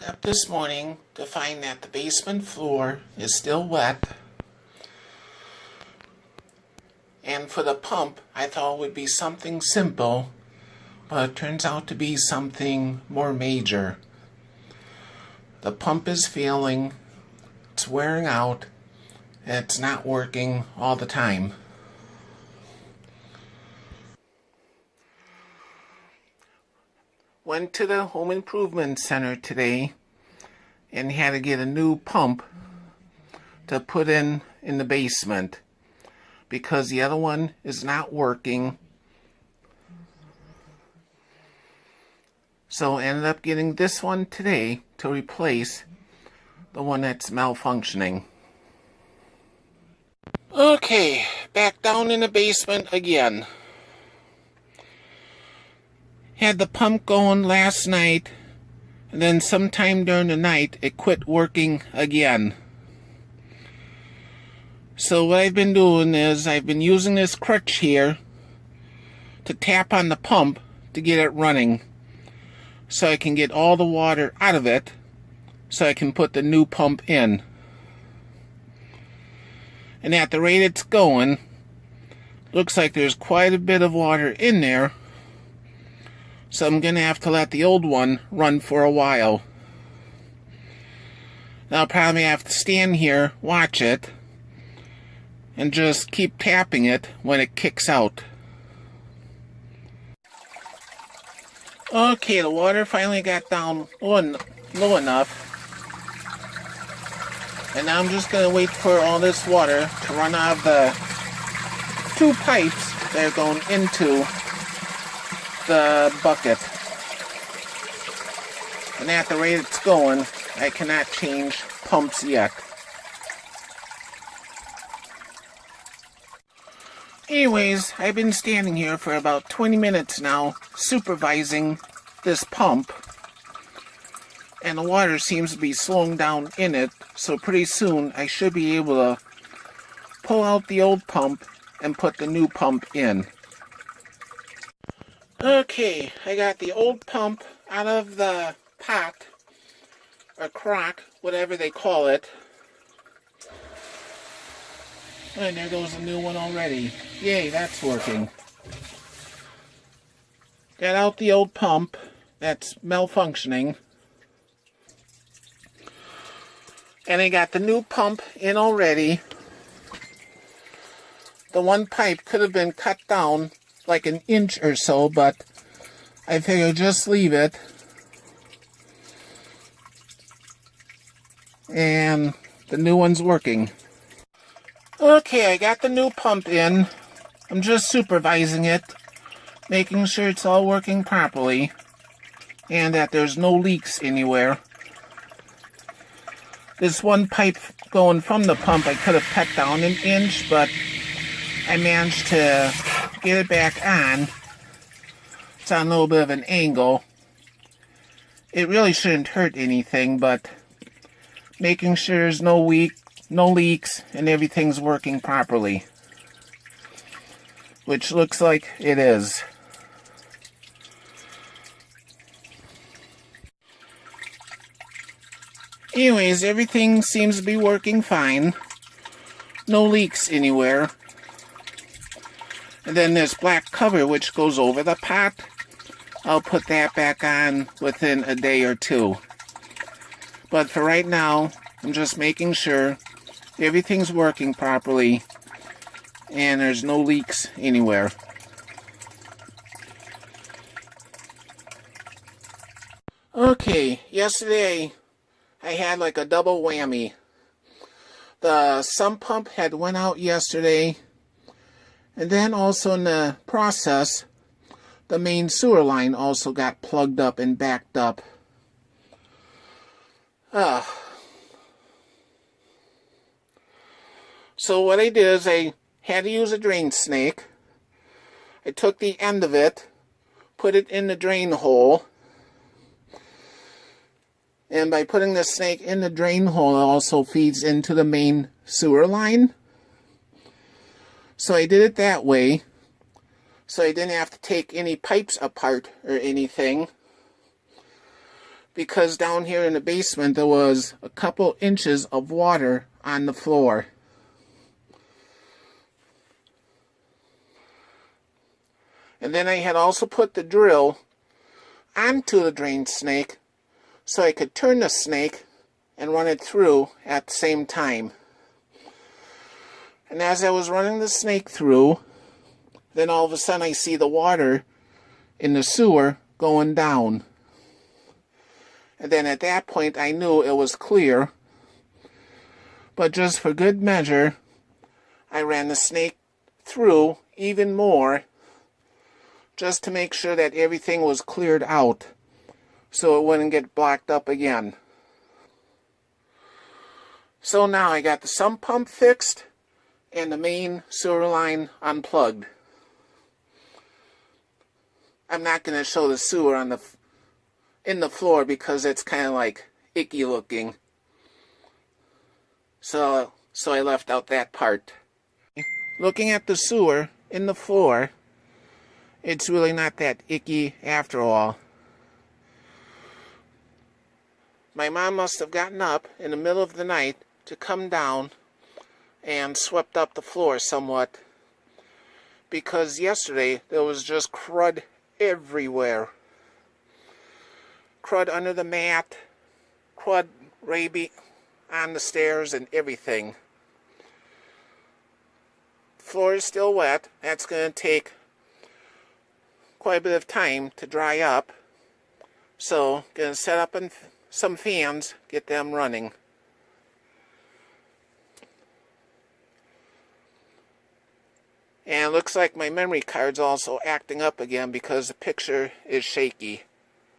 Up this morning to find that the basement floor is still wet. And for the pump, I thought it would be something simple, but it turns out to be something more major. The pump is failing, it's wearing out, and it's not working all the time. Went to the home improvement center today and had to get a new pump to put in the basement because the other one is not working. So I ended up getting this one today to replace the one that's malfunctioning. Okay, back down in the basement again. Had the pump going last night, and then sometime during the night it quit working again. So what I've been doing is I've been using this crutch here to tap on the pump to get it running, so I can get all the water out of it so I can put the new pump in. And at the rate it's going, looks like there's quite a bit of water in there. So I'm going to have to let the old one run for a while. I'll probably have to stand here, watch it, and just keep tapping it when it kicks out. Okay, the water finally got down low enough. And now I'm just going to wait for all this water to run out of the two pipes that are going into the bucket. And at the rate it's going, I cannot change pumps yet. Anyways, I've been standing here for about 20 minutes now supervising this pump, and the water seems to be slowing down in it, so pretty soon I should be able to pull out the old pump and put the new pump in. Okay, I got the old pump out of the pot, or crock, whatever they call it. And there goes a new one already. Yay, that's working. Got out the old pump that's malfunctioning. And I got the new pump in already. The one pipe could have been cut down like an inch or so, but I figured just leave it. And the new one's working. Okay, I got the new pump in. I'm just supervising it, making sure it's all working properly, and that there's no leaks anywhere. This one pipe going from the pump I could have cut down an inch, but I managed to get it back on. It's on a little bit of an angle. It really shouldn't hurt anything, but making sure there's no leaks and everything's working properly, which looks like it is. Anyways, everything seems to be working fine. No leaks anywhere. And then this black cover which goes over the pot, I'll put that back on within a day or two. But for right now, I'm just making sure everything's working properly and there's no leaks anywhere. Okay, yesterday I had like a double whammy. The sump pump had went out yesterday, and then also in the process, the main sewer line also got plugged up and backed up. So what I did is I had to use a drain snake. I took the end of it, put it in the drain hole, and by putting the snake in the drain hole, it also feeds into the main sewer line. So I did it that way, so I didn't have to take any pipes apart or anything. because down here in the basement there was a couple inches of water on the floor. And then I had also put the drill onto the drain snake so I could turn the snake and run it through at the same time. And as I was running the snake through, then all of a sudden I see the water in the sewer going down. And then at that point I knew it was clear. But just for good measure, I ran the snake through even more, just to make sure that everything was cleared out so it wouldn't get blocked up again. So now I got the sump pump fixed and the main sewer line unplugged. I'm not going to show the sewer on in the floor because it's kind of like icky looking. So I left out that part. Looking at the sewer in the floor, it's really not that icky after all. My mom must have gotten up in the middle of the night to come down and swept up the floor somewhat, because yesterday there was just crud everywhere. Crud under the mat, crud right on the stairs and everything. Floor is still wet. That's going to take quite a bit of time to dry up. So, going to set up some fans, get them running. And it looks like my memory card's also acting up again because the picture is shaky.